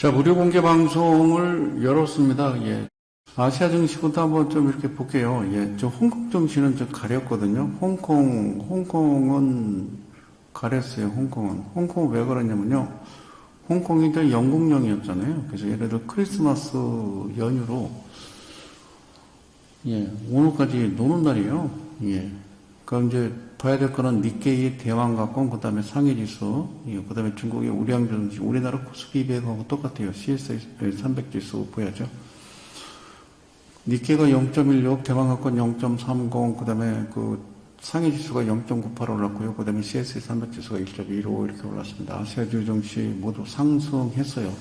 자, 무료 공개 방송을 열었습니다. 예. 아시아 증시부터 한번 좀 이렇게 볼게요. 예. 저 홍콩 증시는 좀 가렸거든요. 홍콩은 가렸어요. 홍콩은 왜 그러냐면요. 홍콩이 이제 영국령이었잖아요. 그래서 얘네들 크리스마스 연휴로, 예. 오늘까지 노는 날이에요. 예. 그럼 이제 봐야 될 거는 니케이 대왕가권, 그 다음에 상해지수, 그 다음에 중국의 우량주증시, 우리나라 코스피 200하고 똑같아요. CSI 300 지수 보야죠. 니케이가 0.16, 대왕가권 0.30, 그 다음에 그 상해지수가 0.98 올랐고요. 그 다음에 CSI 300 지수가 1.15 이렇게 올랐습니다. 아시아 주요 증시 모두 상승했어요.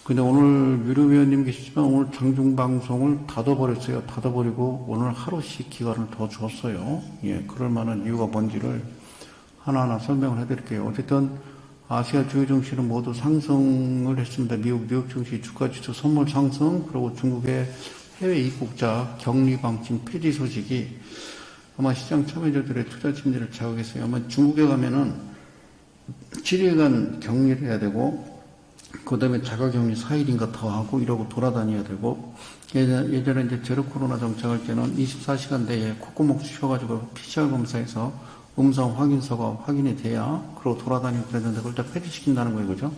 근데 오늘 유료위원님 계시지만 오늘 장중방송을 닫아버렸어요. 닫아버리고 오늘 하루씩 기간을 더 줬어요. 예, 그럴 만한 이유가 뭔지를 하나하나 설명을 해드릴게요. 어쨌든 아시아 주요 증시는 모두 상승을 했습니다. 미국 증시 주가지수 선물 상승, 그리고 중국의 해외 입국자 격리 방침 폐지 소식이 아마 시장 참여자들의 투자 심리를 자극했어요. 아마 중국에 가면은 7일간 격리를 해야 되고, 그 다음에 자가격리 4일인가 더 하고 이러고 돌아다녀야 되고, 예전에 이제 제로 코로나 정착할 때는 24시간 내에 콧구멍 쑤셔가지고 PCR 검사에서 음성 확인서가 확인이 돼야 그러고 돌아다니고 그랬는데 그걸 다 폐지시킨다는 거예요. 그죠?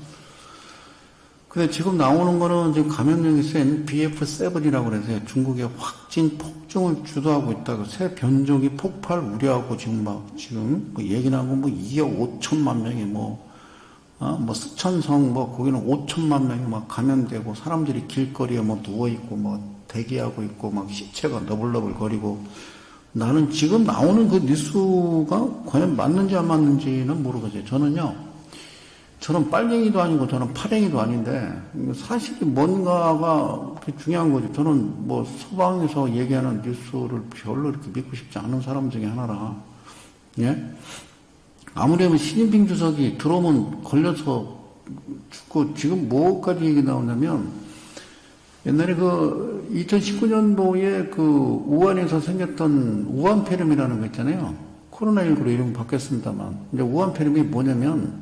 근데 지금 나오는 거는 지금 감염력이 센 BF7이라고 그래서 중국의 확진 폭증을 주도하고 있다고, 새 변종이 폭발 우려하고 지금 그 얘기 나오고 2억 5천만 명이 스촨성 거기는 5천만 명이 감염되고 사람들이 길거리에 누워있고 대기하고 있고 시체가 너블너블 거리고, 나는 지금 나오는 그 뉴스가 과연 맞는지 안 맞는지는 모르겠어요. 저는 빨갱이도 아니고 저는 파랭이도 아닌데 사실이 뭔가가 중요한 거죠. 저는 서방에서 얘기하는 뉴스를 별로 이렇게 믿고 싶지 않은 사람 중에 하나라. 예? 아무래도 시진핑 주석이 들어오면 걸려서 죽고, 지금 뭐까지 얘기 나오냐면, 옛날에 2019년도에 우한에서 생겼던 우한폐렴이라는 거 있잖아요. 코로나19로 이름 바뀌었습니다만, 이제 우한폐렴이 뭐냐면,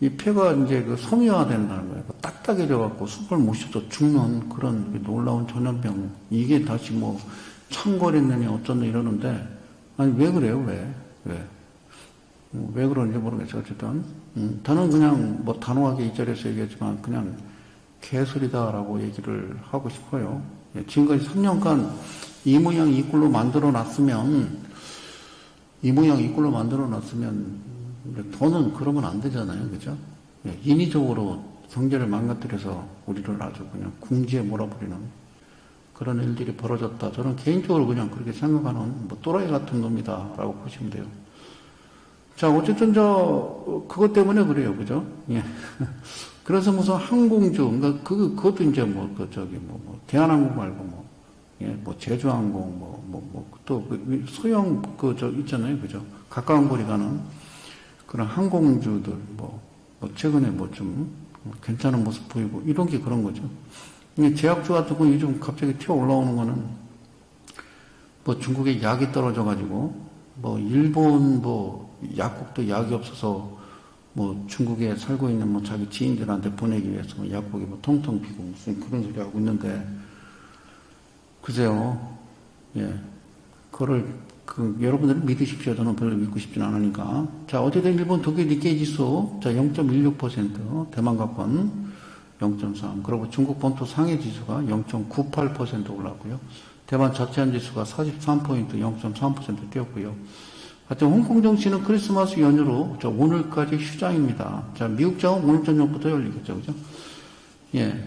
이 폐가 이제 섬유화된다는 거예요. 딱딱해져갖고 숨을 못 쉬어서 죽는 그런 놀라운 전염병. 이게 다시 창궐했느냐 어쩌냐 이러는데, 아니, 왜 그래요? 왜 그런지 모르겠어요. 어쨌든 저는 그냥 단호하게 이 자리에서 얘기했지만 그냥 개소리다라고 얘기를 하고 싶어요. 예, 지금까지 3년간 이 모양 이 꼴로 만들어 놨으면 더는 그러면 안 되잖아요. 그죠? 예, 인위적으로 경제를 망가뜨려서 우리를 아주 그냥 궁지에 몰아버리는 그런 일들이 벌어졌다. 저는 개인적으로 그냥 그렇게 생각하는 또라이 같은 놈이다라고 보시면 돼요. 자, 어쨌든 그것 때문에 그래요. 그죠? 예. 그래서 무슨 항공주, 그러니까 그것도 이제 대한항공 말고 제주항공, 또 소형 있잖아요. 그죠? 가까운 거리 가는 그런 항공주들, 최근에 좀 괜찮은 모습 보이고, 이런 게 그런 거죠. 제약주 같은 거 요즘 갑자기 튀어 올라오는 거는 중국에 약이 떨어져가지고, 일본 약국도 약이 없어서 중국에 살고 있는 자기 지인들한테 보내기 위해서 약국이 통통 비고 무슨 그런 소리 하고 있는데, 글쎄요. 예. 그거를 여러분들은 믿으십시오. 저는 별로 믿고 싶지는 않으니까. 자, 어쨌든 일본 도쿄 니케이 지수 0.16%, 대만가권 0.3, 그리고 중국 본토 상해 지수가 0.98% 올랐고요. 대만 자체한 지수가 43포인트 0.3% 뛰었고요. 하여튼 홍콩 증시는 크리스마스 연휴로 오늘까지 휴장입니다. 자, 미국 장은 오늘 저녁부터 열리겠죠. 그죠? 예.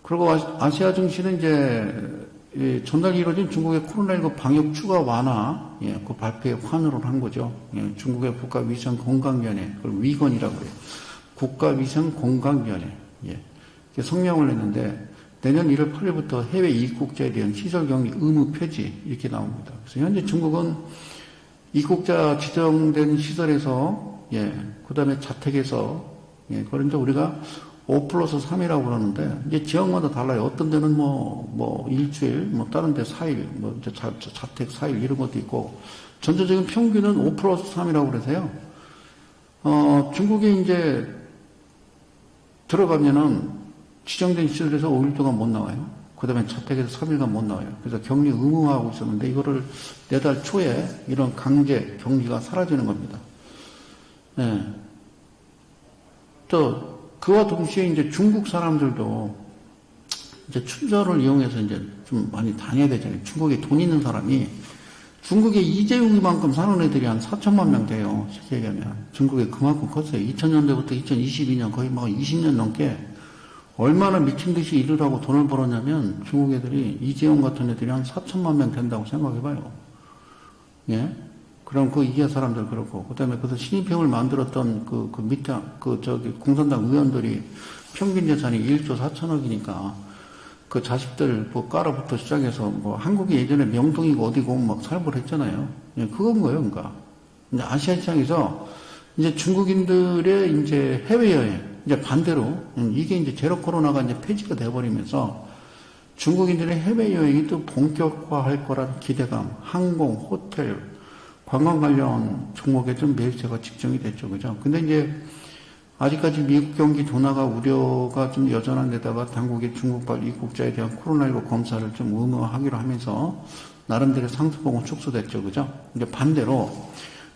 그리고 아시아 증시는 이제 전날 이루어진 중국의 코로나19 방역 추가 완화, 그 발표에 환호를 한 거죠. 예, 중국의 국가위생건강위원회, 그걸 위건이라고 그래요. 국가위생건강위원회. 예. 성명을 냈는데 내년 1월 8일부터 해외 입국자에 대한 시설격리 의무 폐지 이렇게 나옵니다. 그래서 현재 중국은 입국자 지정된 시설에서, 그 다음에 자택에서, 그걸 이제 우리가 5+3이라고 그러는데, 이제 지역마다 달라요. 어떤 데는 일주일, 다른 데 4일, 자택 4일 이런 것도 있고, 전체적인 평균은 5+3이라고 그래서요. 중국에 이제 들어가면은 지정된 시설에서 5일 동안 못 나와요. 그 다음에 자택에서 3일간 못 나와요. 그래서 격리 의무화하고 있었는데 이거를 내달 초에 이런 강제 격리가 사라지는 겁니다. 예. 또 그와 동시에 이제 중국 사람들도 이제 춘절을 이용해서 이제 좀 많이 다녀야 되잖아요. 중국에 돈 있는 사람이 중국에 이재용이만큼 사는 애들이 한 4천만 명 돼요. 쉽게 얘기하면. 중국에 그만큼 컸어요. 2000년대부터 2022년 거의 막 20년 넘게 얼마나 미친 듯이 일을 하고 돈을 벌었냐면 중국 애들이 이재용 같은 애들이 한 4천만 명 된다고 생각해봐요. 예? 그럼 그 이해 사람들 그렇고 그다음에 그래서 신입형을 만들었던 그 밑에 공산당 의원들이 평균 재산이 1조 4천억이니까 그 자식들 뭐 까라부터 시작해서 뭐 한국이 예전에 명동이고 어디고 막 살벌 했잖아요. 예, 그건 거예요, 그러니까. 이제 아시아 시장에서 이제 중국인들의 이제 해외여행, 이제 반대로, 이게 이제 제로 코로나가 이제 폐지가 돼버리면서 중국인들의 해외여행이 또 본격화할 거라는 기대감, 항공, 호텔, 관광 관련 종목에 좀 매수세가 집중이 됐죠. 그죠? 근데 이제 아직까지 미국 경기 둔화가 우려가 좀 여전한 데다가 당국이 중국발 입국자에 대한 코로나19 검사를 좀 의무화하기로 하면서 나름대로 상승폭은 축소됐죠. 그죠? 이제 반대로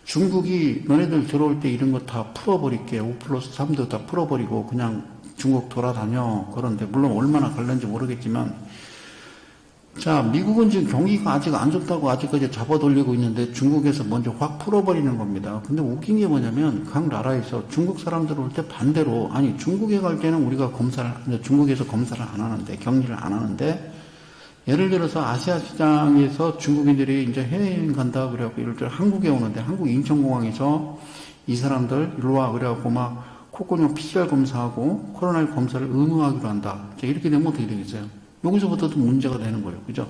중국이 너네들 들어올 때 이런 거 다 풀어버릴게. 5+3도 다 풀어버리고 그냥 중국 돌아다녀. 그런데 물론 얼마나 갈는지 모르겠지만 자, 미국은 지금 경기가 아직 안 좋다고 아직까지 잡아돌리고 있는데 중국에서 먼저 확 풀어버리는 겁니다. 근데 웃긴 게 뭐냐면 각 나라에서 중국 사람들 올 때 반대로 아니 중국에 갈 때는 우리가 중국에서 검사를 안 하는데 격리를 안 하는데 예를 들어서 아시아 시장에서 중국인들이 이제 해외여행 간다 그래갖고 예를 들어 한국에 오는데 한국 인천공항에서 이 사람들 일로 와 그래갖고 막 콧구녕 PCR 검사하고 코로나19 검사를 의무화하기로 한다. 이렇게 되면 어떻게 되겠어요? 여기서부터도 문제가 되는 거예요. 그죠?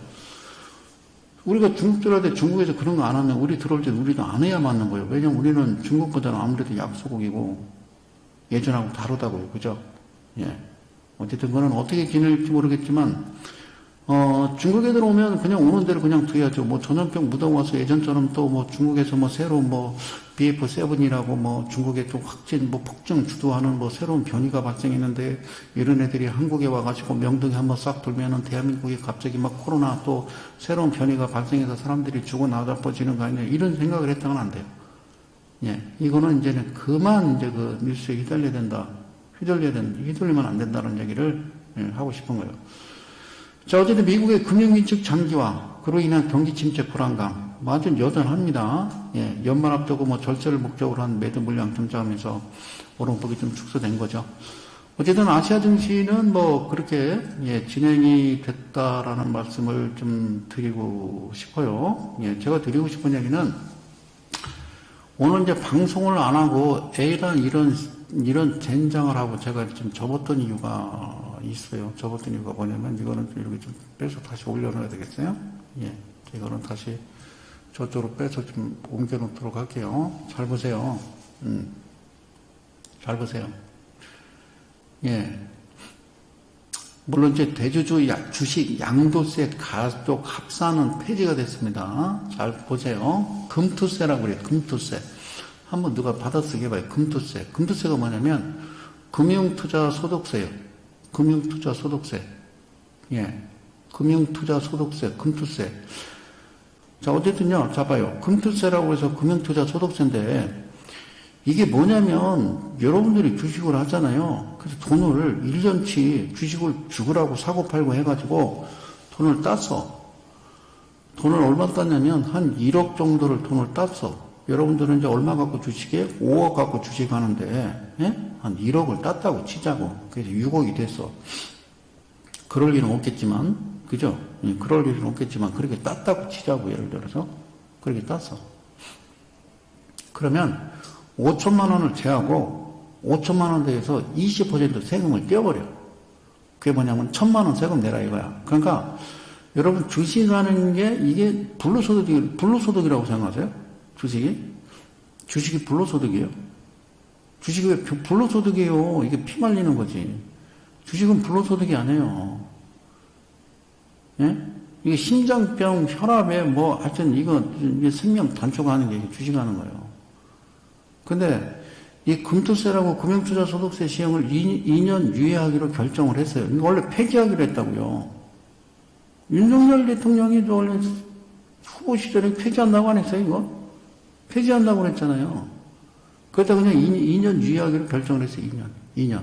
우리가 중국 들어갈 때 중국에서 그런 거 안 하면 우리 들어올 때 우리도 안 해야 맞는 거예요. 왜냐면 우리는 중국보다는 아무래도 약소국이고 예전하고 다르다고요. 그죠? 예. 어쨌든 그거는 어떻게 지낼지 모르겠지만 중국에 들어오면 그냥 오는 대로 그냥 둬야죠. 뭐 전염병 묻어 와서 예전처럼 또 뭐 중국에서 뭐 새로운 뭐 BF7이라고 뭐 중국에 또 확진 뭐 폭증 주도하는 뭐 새로운 변이가 발생했는데 이런 애들이 한국에 와가지고 명동에 한번 싹 돌면은 대한민국에 갑자기 막 코로나 또 새로운 변이가 발생해서 사람들이 죽어 나가버지는 거 아니냐 이런 생각을 했다면 안 돼요. 예. 이거는 이제는 그만 이제 그 뉴스에 휘둘려야 된다. 휘둘리면 안 된다는 얘기를 하고 싶은 거예요. 자, 어쨌든 미국의 금융민축 장기화, 그로 인한 경기 침체 불안감, 아주 여전합니다. 예, 연말 앞두고 뭐 절세를 목적으로 한 매도 물량 등장하면서 오름폭이 좀 축소된 거죠. 어쨌든 아시아 증시는 뭐 그렇게 진행이 됐다라는 말씀을 좀 드리고 싶어요. 예, 제가 드리고 싶은 얘기는 오늘 이제 방송을 안 하고 애랑 이런 젠장을 하고 제가 좀 접었던 이유가 있어요. 접었던 이유가 뭐냐면 이거는 좀 이렇게 좀 빼서 다시 올려놔야 되겠어요? 예. 이거는 다시 저쪽으로 빼서 좀 옮겨 놓도록 할게요. 잘 보세요. 잘 보세요. 예. 물론 이제 대주주 주식 양도세 가족 합산은 폐지가 됐습니다. 잘 보세요. 금투세라고 그래요. 금투세. 한번 누가 받아쓰게 해봐요. 금투세. 금투세가 뭐냐면 금융투자소득세예요. 금융투자소득세. 예. 금융투자소득세, 금투세. 자, 어쨌든요. 자, 봐요. 금투세라고 해서 금융투자소득세인데 이게 뭐냐면 여러분들이 주식을 하잖아요. 그래서 돈을 1년치 주식을 죽으라고 사고팔고 해가지고 돈을 땄어. 돈을 얼마 땄냐면 한 1억 정도를 돈을 땄어. 여러분들은 이제 얼마 갖고 주식에 5억 갖고 주식하는데 예? 한 1억을 땄다고 치자고. 그래서 6억이 됐어. 그럴 일은 없겠지만 그죠? 예, 그럴 일은 없겠지만 그렇게 땄다고 치자고. 예를 들어서 그렇게 땄어. 그러면 5천만 원을 제하고 5천만 원 대해서 20% 세금을 떼어버려. 그게 뭐냐면 1,000만 원 세금 내라 이거야. 그러니까 여러분 주식하는 게 이게 불로소득이라고 생각하세요? 주식이 불로소득이에요. 주식이 왜 불로소득이에요? 이게 피 말리는 거지. 주식은 불로소득이 아니에요. 예? 이게 심장병, 혈압에 뭐 하여튼 이게 생명 단축하는 게 주식하는 거예요. 근데 이 금투세라고 금융투자소득세 시행을 2년 유예하기로 결정을 했어요. 이거 원래 폐지하기로 했다고요. 윤석열 대통령이 원래 후보 시절에 폐지한다고 안 했어요, 이거? 폐지한다고 그랬잖아요. 그러다 그냥 2년 유예하기로 결정을 했어요, 2년.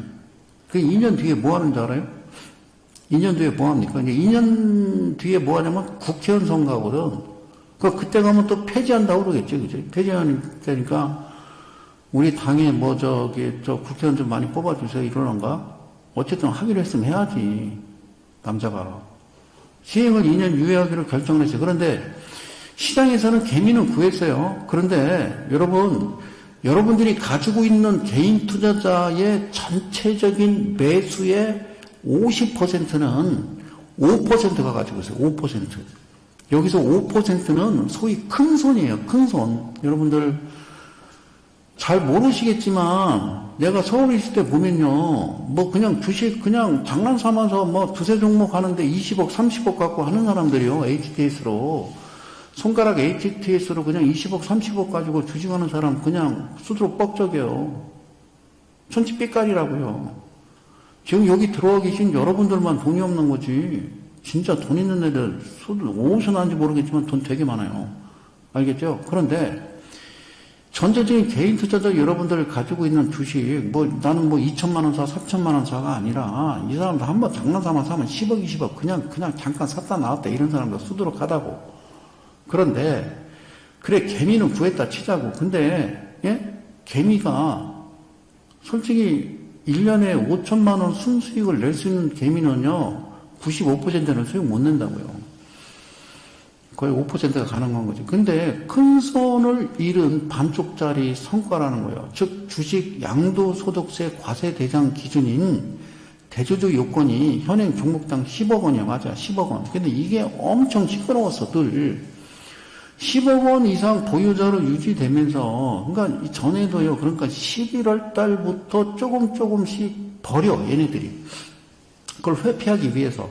그 2년 뒤에 뭐 하는 줄 알아요? 2년 뒤에 뭐 합니까? 이제 2년 뒤에 뭐 하냐면 국회의원 선거거든. 그때 가면 또 폐지한다고 그러겠지, 그죠? 폐지하니까 우리 당에 저 국회의원 좀 많이 뽑아주세요, 이러는가? 어쨌든 하기로 했으면 해야지, 남자가. 시행을 2년 유예하기로 결정을 했어요. 그런데 시장에서는 개미는 구했어요. 그런데 여러분들이 가지고 있는 개인 투자자의 전체적인 매수의 50%는 5%가 가지고 있어요. 5%. 여기서 5%는 소위 큰 손이에요. 큰 손. 여러분들 잘 모르시겠지만 내가 서울에 있을 때 보면요. 뭐 그냥 주식 그냥 장난 삼아서 뭐 두세 종목 하는데 20억, 30억 갖고 하는 사람들이요. HTS로. 손가락 HTS로 그냥 20억, 30억 가지고 주식하는 사람 그냥 수두룩 뻑적이에요. 천지빛깔이라고요. 지금 여기 들어와 계신 여러분들만 돈이 없는 거지. 진짜 돈 있는 애들 수도 어디서 나는지 모르겠지만 돈 되게 많아요. 알겠죠? 그런데 전체적인 개인 투자자 여러분들 가지고 있는 주식, 나는 2천만 원 사, 3천만 원 사가 아니라, 이 사람도 한번 장난삼아 사면 10억, 20억, 그냥 잠깐 샀다 나왔다 이런 사람도 수두룩 하다고. 그런데, 그래, 개미는 구했다 치자고. 근데, 예? 개미가, 솔직히, 1년에 5천만 원 순수익을 낼 수 있는 개미는요, 95%는 수익 못 낸다고요. 거의 5%가 가능한 거죠. 근데 큰 손을 잃은 반쪽짜리 성과라는 거예요. 즉 주식 양도소득세 과세 대상 기준인 대주주 요건이 현행 종목당 10억 원이야. 맞아. 10억 원. 근데 이게 엄청 시끄러웠어. 늘 10억 원 이상 보유자로 유지되면서 그러니까 전에도요. 그러니까 11월 달부터 조금씩 버려. 얘네들이. 그걸 회피하기 위해서.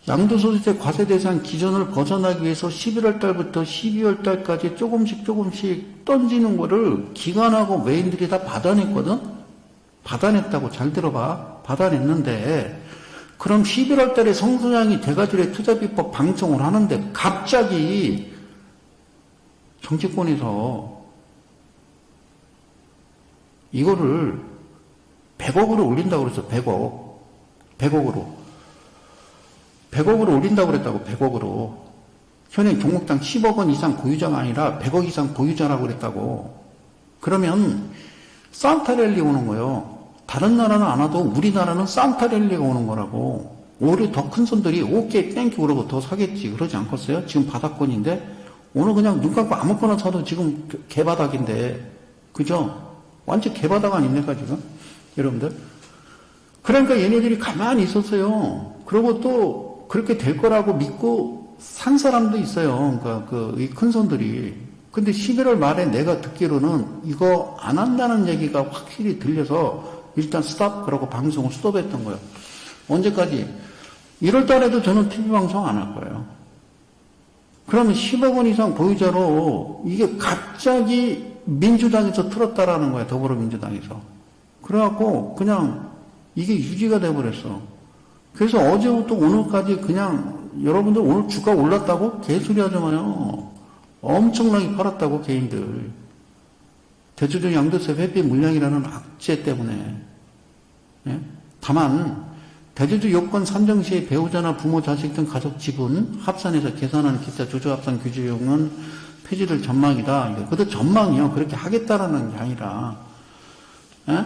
양도소득세 과세 대상 기준을 벗어나기 위해서 11월 달부터 12월 달까지 조금씩 던지는 거를 기관하고 외인들이 다 받아냈거든? 받아냈다고 잘 들어봐. 받아냈는데, 그럼 11월 달에 성소장이 대가들의 투자비법 방송을 하는데 갑자기 정치권에서 이거를 100억으로 올린다고 그랬어. 100억으로. 100억으로 올린다고 그랬다고, 100억으로. 현행 종목당 10억 원 이상 보유자가 아니라 100억 이상 보유자라고 그랬다고. 그러면 산타랠리 오는 거예요. 다른 나라는 안 와도 우리나라는 산타랠리가 오는 거라고. 오히려 더 큰 손들이 오케이 땡큐 그러고 더 사겠지. 그러지 않겠어요? 지금 바닥권인데 오늘 그냥 눈 감고 아무거나 사도 지금 개바닥인데. 그죠? 완전 개바닥 아닙니까 지금? 여러분들? 그러니까 얘네들이 가만히 있었어요. 그리고 또 그렇게 될 거라고 믿고 산 사람도 있어요. 그러니까 이 큰 손들이. 근데 11월 말에 내가 듣기로는 이거 안 한다는 얘기가 확실히 들려서 일단 스탑 그러고 방송을 스톱했던 거예요. 언제까지? 1월 달에도 저는 TV 방송 안 할 거예요. 그러면 10억 원 이상 보유자로 이게 갑자기 민주당에서 틀었다라는 거야. 더불어민주당에서. 그래갖고 그냥 이게 유지가 돼버렸어. 그래서 어제부터 오늘까지 그냥 여러분들 오늘 주가 올랐다고 개소리 하잖아요. 엄청나게 팔았다고 개인들. 대주주 양도세 회피 물량이라는 악재 때문에. 예? 다만 대주주 요건 산정 시에 배우자나 부모 자식 등 가족 지분 합산해서 계산하는 기타 조조합산 규제용은 폐지될 전망이다. 그것도 전망이요. 그렇게 하겠다라는 게 아니라. 예?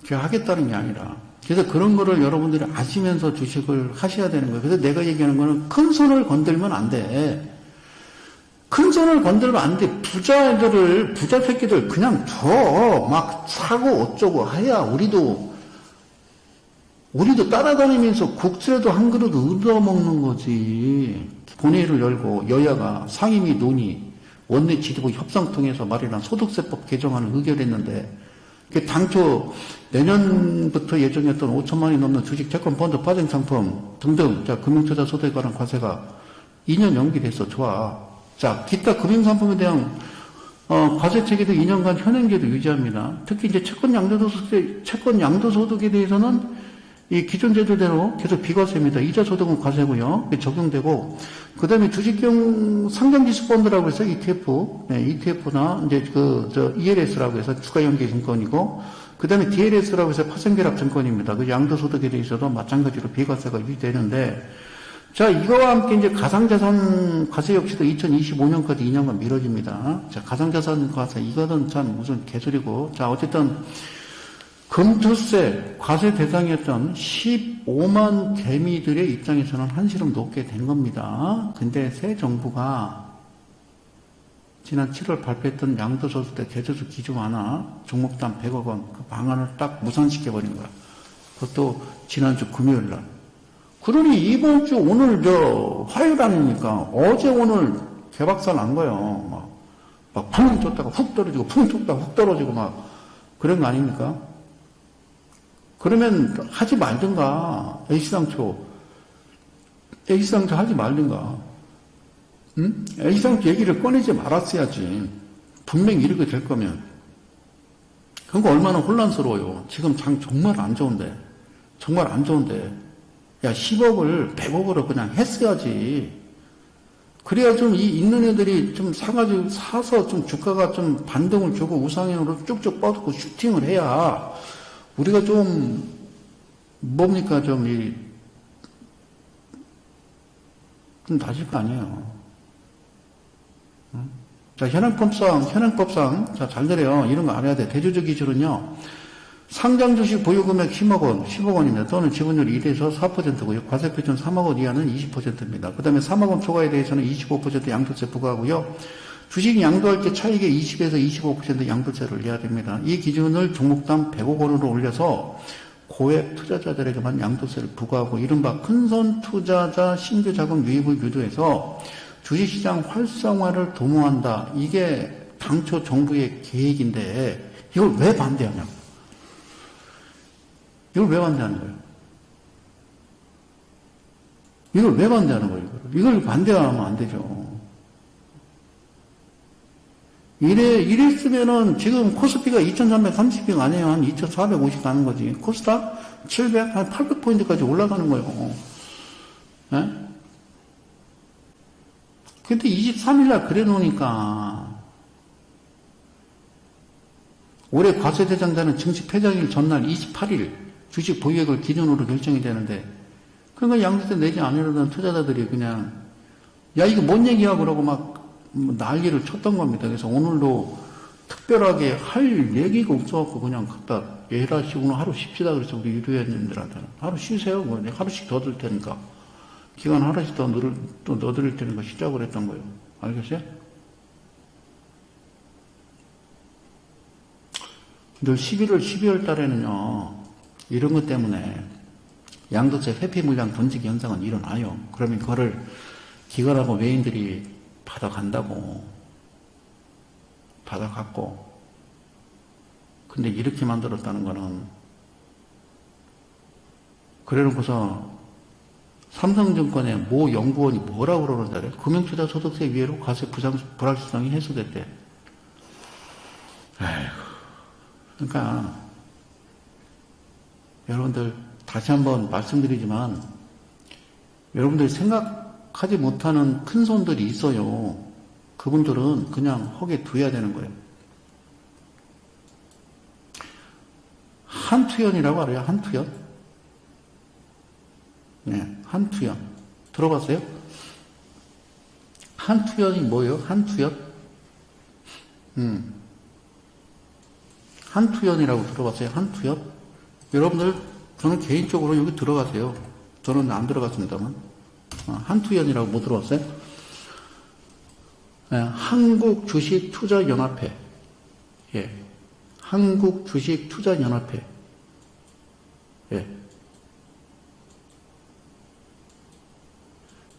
그렇게 하겠다는 게 아니라. 그래서 그런 거를 여러분들이 아시면서 주식을 하셔야 되는 거예요. 그래서 내가 얘기하는 거는 큰 손을 건들면 안 돼. 큰 손을 건들면 안 돼. 부자 새끼들 그냥 줘. 막 사고 어쩌고 해야 우리도 따라다니면서 국수라도 한 그릇 얻어먹는 거지. 본회의를 열고 여야가 상임위 논의, 원내 지도부 협상 통해서 마련한 소득세법 개정안을 의결했는데 당초 내년부터 예정했던 5천만 원이 넘는 주식, 채권, 펀드, 파생 상품 등등 금융투자 소득에 관한 과세가 2년 연기됐어. 좋아. 자, 기타 금융상품에 대한 과세 체계도 2년간 현행제도 유지합니다. 특히 이제 채권 양도소득에 대해서는 이 기존 제도대로 계속 비과세입니다. 이자 소득은 과세고요. 적용되고, 그 다음에 주식형 상장지수펀드라고 해서 ETF, 네, ETF나 이제 ELS라고 해서 주가연계 증권이고, 그 다음에 DLS라고 해서 파생결합 증권입니다. 그 양도소득에 대해서도 마찬가지로 비과세가 유지되는데, 자, 이거와 함께 이제 가상자산 과세 역시도 2025년까지 2년간 미뤄집니다. 자, 가상자산 과세, 이거는 참 무슨 개소리고, 자, 어쨌든, 금투세 과세 대상이었던 15만 개미들의 입장에서는 한시름 높게 된 겁니다. 근데 새 정부가 지난 7월 발표했던 양도소득세 제도수 기준 완화 종목당 100억 원 그 방안을 딱 무산시켜버린 거야. 그것도 지난주 금요일 날. 그러니 이번 주 오늘 화요일 아닙니까? 어제 오늘 개박살 난 거예요. 막 붕 쳤다가 훅 떨어지고 붕 쳤다가 훅 떨어지고 막 그런 거 아닙니까? 그러면 하지 말든가. 애시당초 하지 말든가. 응? 애시당초 얘기를 꺼내지 말았어야지. 분명히 이렇게 될 거면. 그거 얼마나 혼란스러워요. 지금 정말 안 좋은데. 정말 안 좋은데. 야, 10억을 100억으로 그냥 했어야지. 그래야 좀 있는 애들이 좀 사서 좀 주가가 좀 반등을 주고 우상향으로 쭉쭉 뻗고 슈팅을 해야 우리가 좀, 뭡니까, 좀 다질 거 아니에요. 응? 자, 현행법상, 자, 잘 들어요. 이런 거 알아야 돼. 대조적 기준은요, 상장주식 보유금액 10억 원입니다. 또는 지분율 1에서 4%고요. 과세표준 3억 원 이하는 20%입니다. 그 다음에 3억 원 초과에 대해서는 25% 양도세 부과하고요. 주식 양도할 때 차익의 20에서 25% 양도세를 내야 됩니다. 이 기준을 종목당 100억 원으로 올려서 고액 투자자들에게만 양도세를 부과하고 이른바 큰손 투자자 신규 자금 유입을 유도해서 주식시장 활성화를 도모한다. 이게 당초 정부의 계획인데 이걸 왜 반대하냐고. 이걸 왜 반대하는 거예요? 이걸 왜 반대하는 거예요? 이걸 반대하면 안 되죠. 이랬으면은 지금 코스피가 2330이 아니에요. 한 2450 가는 거지. 코스닥 700, 한 800포인트까지 올라가는 거예요. 예? 근데 23일날 그래 놓으니까 올해 과세 대상자는 증시 폐장일 전날 28일 주식 보유액을 기준으로 결정이 되는데 그러니까 양도세 내지 않으려던 투자자들이 그냥 야 이거 뭔 얘기야 그러고 막 난리를 쳤던 겁니다. 그래서 오늘도 특별하게 할 얘기가 없어갖고 그냥 갖다 예라시 오늘 하루 쉽시다 그래서 우리 유료회원님들한테 하루 쉬세요. 뭐 하루씩 더 들 테니까 기간 하루씩 더 넣어드릴 테니까 시작을 했던 거예요. 알겠어요? 늘 12월 달에는요 이런 것 때문에 양도세 회피 물량 던지기 현상은 일어나요. 그러면 그거를 기관하고 외인들이 받아갔고 근데 이렇게 만들었다는 거는 그래놓고서 삼성증권의 모 연구원이 뭐라고 그러는지 알아요? 금융투자 소득세 위회로 과세 불확실성이 해소됐대. 에휴. 그러니까 여러분들 다시 한번 말씀드리지만 여러분들이 생각하지 못하는 큰 손들이 있어요. 그분들은 그냥 허게 둬야 되는 거예요. 한투연이라고 알아요? 한투연? 네, 한투연. 들어봤어요? 한투연이 뭐예요? 한투연? 한투연이라고 들어봤어요? 한투연? 여러분들, 저는 개인적으로 여기 들어가세요. 저는 안 들어갔습니다만. 한투연이라고 뭐 들어봤어요? 네, 한국주식투자연합회. 예. 한국주식투자연합회. 예.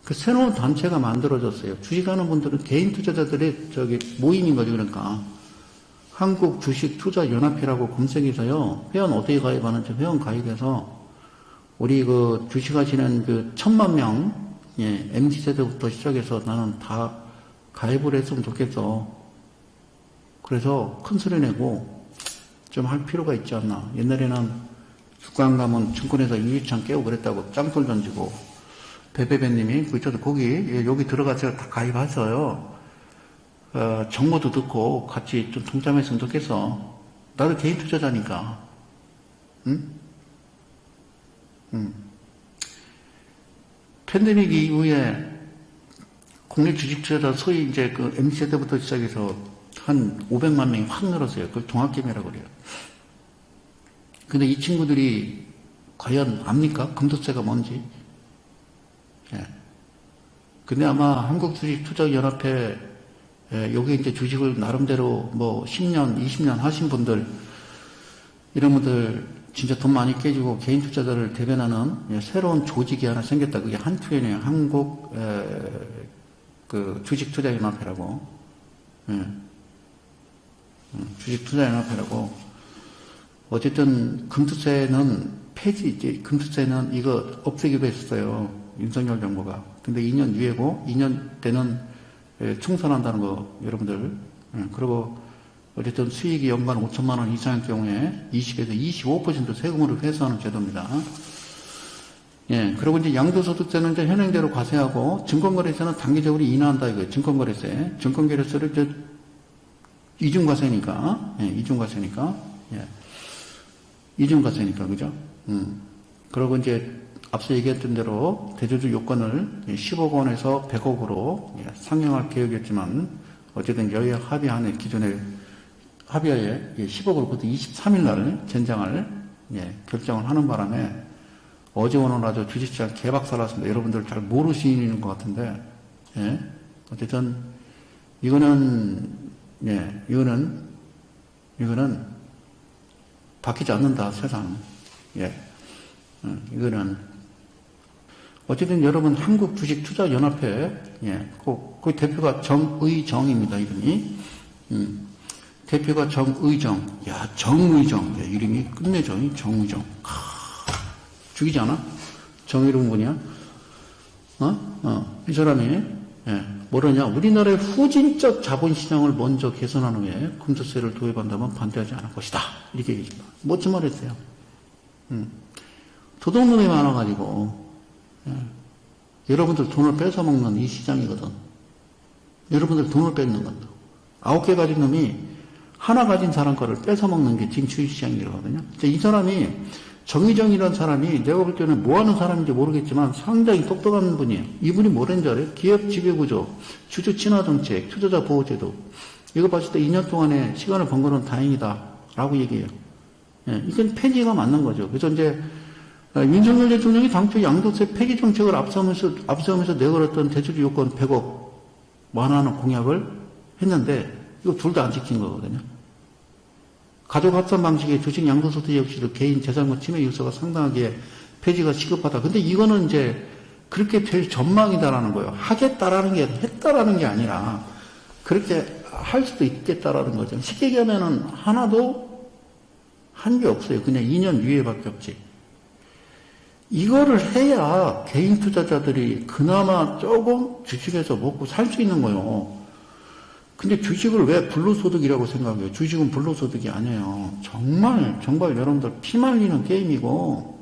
그 새로운 단체가 만들어졌어요. 주식하는 분들은 개인 투자자들의 모임인 거죠. 그러니까. 한국주식투자연합회라고 검색해서요. 회원 어떻게 가입하는지 회원 가입해서 우리 그 주식하시는 그 1000만 명, 예, MZ세대부터 시작해서 나는 다 가입을 했으면 좋겠어. 그래서 큰 소리 내고 좀 할 필요가 있지 않나. 옛날에는 북한 가면 증권에서 유리창 깨고 그랬다고 짱돌 던지고, 베베베님이, 저도 거기, 여기 들어가서 다 가입하셔요. 정보도 듣고 같이 좀 동참했으면 좋겠어. 나도 개인 투자자니까. 응? 팬데믹 이후에 국내 주식 투자자 소위 이제 그 MZ 때부터 시작해서 한 500만 명이 확 늘었어요. 그걸 종합개미라고 그래요. 근데 이 친구들이 과연 압니까? 금도세가 뭔지. 예. 근데 아마 한국주식투자연합회, 여기 이제 주식을 나름대로 뭐 10년, 20년 하신 분들, 이런 분들 진짜 돈 많이 깨지고 개인 투자자를 대변하는 새로운 조직이 하나 생겼다. 그게 한투연이에요. 한국, 그 주식투자연합회라고. 예. 주식투자연합회라고. 어쨌든 금투세는 폐지, 이제 금투세는 이거 없애기로 했어요. 윤석열 정부가. 근데 2년 유예고 2년 때는 충선한다는 거 여러분들. 그리고 어쨌든 수익이 연간 5천만 원 이상일 경우에 20에서 25% 세금으로 회수하는 제도입니다. 예, 그리고 이제 양도소득세는 이제 현행대로 과세하고 증권거래세는 단기적으로 인하한다 이거예요. 증권거래세. 증권거래세를 이제 이중과세니까. 예, 이중과세니까. 예. 이중과세니까, 그죠? 그리고 이제 앞서 얘기했던 대로 대주주 요건을 10억 원에서 100억으로 상향할 계획이었지만 어쨌든 여야 합의안에 기존에 합의하에 10억을 그것도 23일 날 젠장을 결정을 하는 바람에 어제 오늘 아주 주식시장 개박살났습니다. 여러분들 잘 모르시는 것 같은데 예. 어쨌든 이거는 바뀌지 않는다, 세상. 예. 이거는. 어쨌든 여러분, 한국주식투자연합회, 예. 그 대표가 정의정입니다, 이름이. 대표가 정의정. 야, 정의정. 야, 이름이 끝내죠, 정의정. 죽이지 않아? 정의로운 분이야? 이 사람이, 예. 뭐라냐? 우리나라의 후진적 자본시장을 먼저 개선한 후에 금투세를 도입한다면 반대하지 않을 것이다. 이렇게 얘기합니다. 멋진 말 했어요. 도둑놈이 많아가지고, 예. 여러분들 돈을 뺏어먹는 이 시장이거든. 여러분들 돈을 뺏는 건다. 9개 가진 놈이 하나 가진 사람 거를 뺏어먹는 게 지금 주식시장이거든요. 이 사람이 정의정이라는 사람이 내가 볼 때는 뭐 하는 사람인지 모르겠지만 상당히 똑똑한 분이에요. 이분이 뭐라는 줄 알아요? 기업 지배구조, 주주 친화정책, 투자자 보호제도. 이거 봤을 때 2년 동안에 시간을 번 거는 다행이다. 라고 얘기해요. 예, 이건 폐지가 맞는 거죠. 그래서 이제 윤석열 대통령이 당초 양도세 폐지 정책을 앞서면서 내걸었던 대주주 요건 100억 완화하는 공약을 했는데 이거 둘 다 안 지킨 거거든요. 가족 합산 방식의 주식 양도소득 역시도 개인 재산권 침해 요소가 상당하게 폐지가 시급하다. 근데 이거는 이제 그렇게 될 전망이다라는 거예요. 하겠다라는 게 했다라는 게 아니라 그렇게 할 수도 있겠다라는 거죠. 쉽게 얘기하면은 하나도 한 게 없어요. 그냥 2년 유예밖에 없지. 이거를 해야 개인 투자자들이 그나마 조금 주식에서 먹고 살 수 있는 거예요. 근데 주식을 왜 불로소득이라고 생각해요? 주식은 불로소득이 아니에요. 정말 여러분들 피 말리는 게임이고,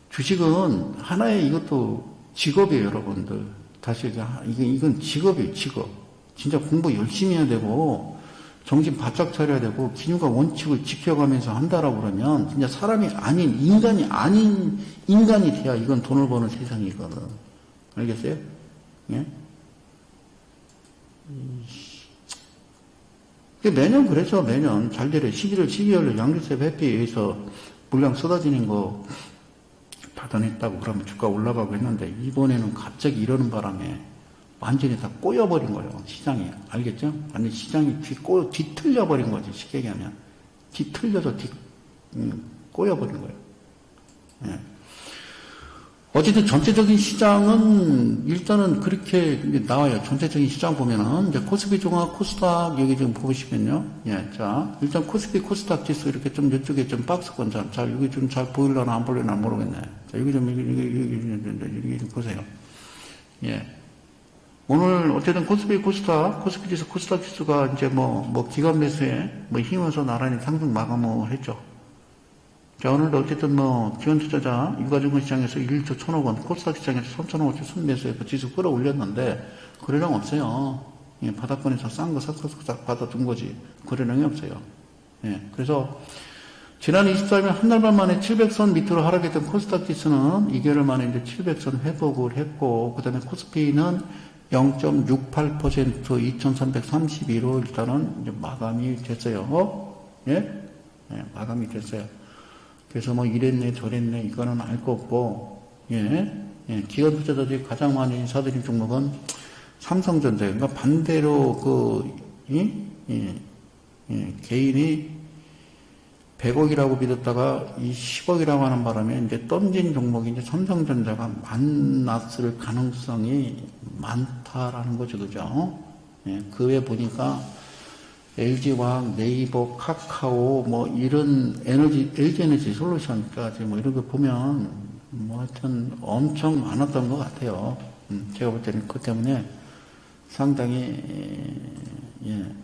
주식은 하나의 이것도 직업이에요, 여러분들. 다시, 이건 직업이에요, 직업. 진짜 공부 열심히 해야 되고, 정신 바짝 차려야 되고, 기준과 원칙을 지켜가면서 한다라고 그러면, 진짜 사람이 아닌, 인간이 아닌 인간이 돼야 이건 돈을 버는 세상이거든. 알겠어요? 예? 매년 그래서 매년 잘 되래. 11월, 12월에 양도세 회피에 의해서 물량 쏟아지는 거 받아냈다고 그러면 주가 올라가고 했는데 이번에는 갑자기 이러는 바람에 완전히 다 꼬여버린 거예요. 시장이. 알겠죠? 완전히 시장이 뒤틀려버린 거지. 쉽게 얘기하면. 뒤틀려서 꼬여버린 거예요. 예. 어쨌든 전체적인 시장은 일단은 그렇게 나와요. 전체적인 시장 보면은 이제 코스피 종합 코스닥 여기 지금 보시면요. 예, 자 일단 코스피 코스닥 지수 이렇게 좀 이쪽에 좀 박스권 잘 여기 좀 잘 보일려나 안 보일려나 모르겠네. 자 여기 좀 보세요. 예, 오늘 어쨌든 코스피 지수, 코스닥 지수가 이제 뭐 기관 매수에 뭐 힘어서 나란히 상승 마감을 했죠. 자, 오늘도 어쨌든 기관 투자자 유가증권 시장에서 1조 1천억 원, 코스닥 시장에서 3천억원치 순매수해서 지수 끌어올렸는데 거래량 없어요. 예, 바닥권에서 싼 거 싹싹싹 받아둔 거지. 거래량이 없어요. 예, 그래서 지난 24일 한 달 반 만에 700선 밑으로 하락했던 코스닥 지수는 2개월 만에 이제 700선 회복을 했고, 그 다음에 코스피는 0.68% 2332로 일단은 이제 마감이 됐어요. 예? 예, 마감이 됐어요. 그래서 이랬네 저랬네 이거는 알 거 없고, 예? 예, 기관 투자자들이 가장 많이 사들인 종목은 삼성전자. 그러니까 반대로 개인이 100억이라고 믿었다가 이 10억이라고 하는 바람에 이제 던진 종목이 이제 삼성전자가 만났을 가능성이 많다라는 거죠. 그죠? 예, 그 외에 보니까 LG화학, 네이버, 카카오, 이런 LG에너지 솔루션까지 이런 거 보면 하여튼 엄청 많았던 것 같아요. 제가 볼 때는 그 때문에 상당히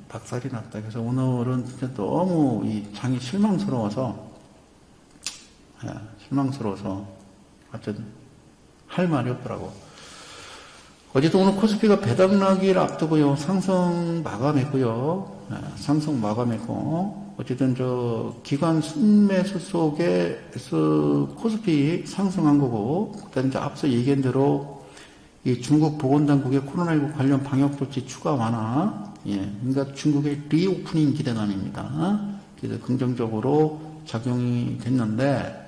박살이 났다. 그래서 오늘은 진짜 너무 이 장이 실망스러워서 하여튼 할 말이 없더라고. 어쨌든 오늘 코스피가 배당락일 앞두고요. 상승 마감했고요. 상승 마감했고, 어쨌든 기관 순매수 속에서 코스피 상승한 거고, 그다음에 이제 앞서 얘기한 대로 이 중국 보건당국의 코로나19 관련 방역조치 추가 완화, 그러니까 중국의 리오프닝 기대감입니다. 그래서 긍정적으로 작용이 됐는데,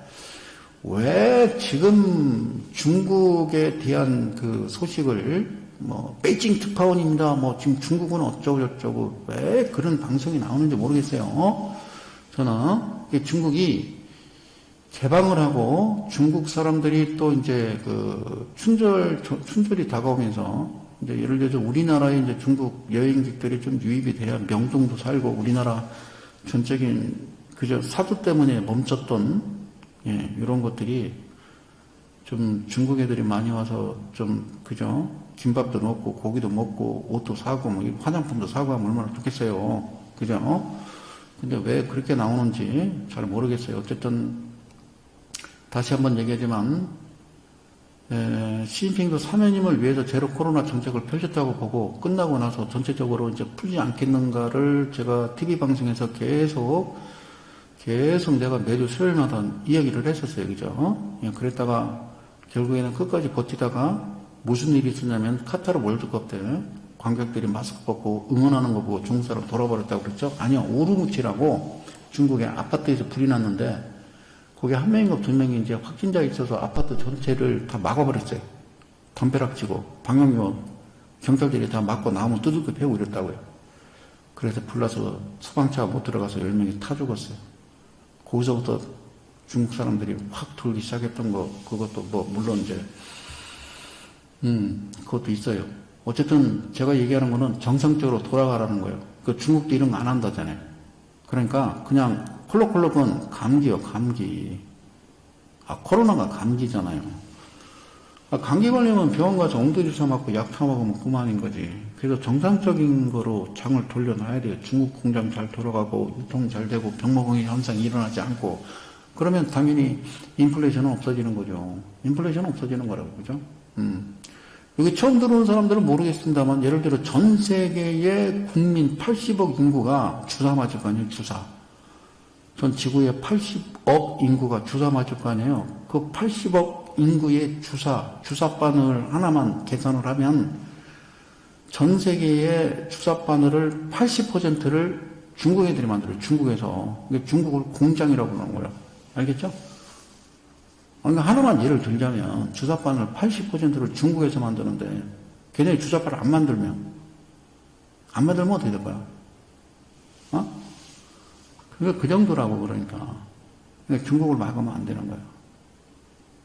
왜 지금 중국에 대한 그 소식을 베이징 특파원입니다. 지금 중국은 어쩌고 저쩌고 왜 그런 방송이 나오는지 모르겠어요. 저는 중국이 개방을 하고 중국 사람들이 또 이제 그 춘절이 다가오면서 이제 예를 들어서 우리나라에 이제 중국 여행객들이 좀 유입이 돼야 명동도 살고 우리나라 전적인 그저 사도 때문에 멈췄던 이런 것들이 좀 중국 애들이 많이 와서 좀 그죠? 김밥도 먹고 고기도 먹고 옷도 사고 화장품도 사고 하면 얼마나 좋겠어요. 그죠? 근데 왜 그렇게 나오는지 잘 모르겠어요. 어쨌든 다시 한번 얘기하지만 시진핑도 사면임을 위해서 제로 코로나 정책을 펼쳤다고 보고 끝나고 나서 전체적으로 이제 풀지 않겠는가를 제가 TV 방송에서 계속 내가 매주 수요일마다 이야기를 했었어요. 그죠? 그랬다가 결국에는 끝까지 버티다가 무슨 일이 있었냐면 카타르 월드컵 때 관객들이 마스크 벗고 응원하는 거 보고 중국 사람 돌아버렸다고 그랬죠? 아니요. 우르무치라고 중국의 아파트에서 불이 났는데 거기 한 명인가 두 명이 이제 확진자 있어서 아파트 전체를 다 막아버렸어요. 담벼락 치고 방역요원 경찰들이 다 막고 나무 두들겨 패고 이랬다고요. 그래서 불나서 소방차가 못 들어가서 10명이 타 죽었어요. 거기서부터 중국 사람들이 확 돌기 시작했던 거, 그것도 물론 이제, 그것도 있어요. 어쨌든 제가 얘기하는 거는 정상적으로 돌아가라는 거예요. 그 중국도 이런 거 안 한다잖아요. 그러니까 그냥 콜록콜록은 감기요, 감기. 코로나가 감기잖아요. 감기 걸리면 병원 가서 옹두주사 맞고 약 처먹으면 그만인 거지. 그래서 정상적인 거로 장을 돌려놔야 돼요. 중국 공장 잘 돌아가고 유통 잘 되고 병목응이 현상이 일어나지 않고 그러면 당연히 인플레이션은 없어지는 거죠. 인플레이션은 없어지는 거라고 그죠? 여기 처음 들어온 사람들은 모르겠습니다만 예를 들어 전 세계의 국민 80억 인구가 주사 맞을 거 아니에요. 주사. 전 지구의 80억 인구가 주사 맞을 거 아니에요. 그 80억 인구의 주사바늘 하나만 계산을 하면 전 세계의 주사바늘을 80%를 중국 애들이 만들어요. 중국에서. 중국을 공장이라고 그러는 거예요. 알겠죠? 그러니까 하나만 예를 들자면 주사바늘 80%를 중국에서 만드는데 걔네가 주사바늘 안 만들면 어떻게 될까요? 그러니까 그 정도라고 그러니까 중국을 막으면 안 되는 거예요.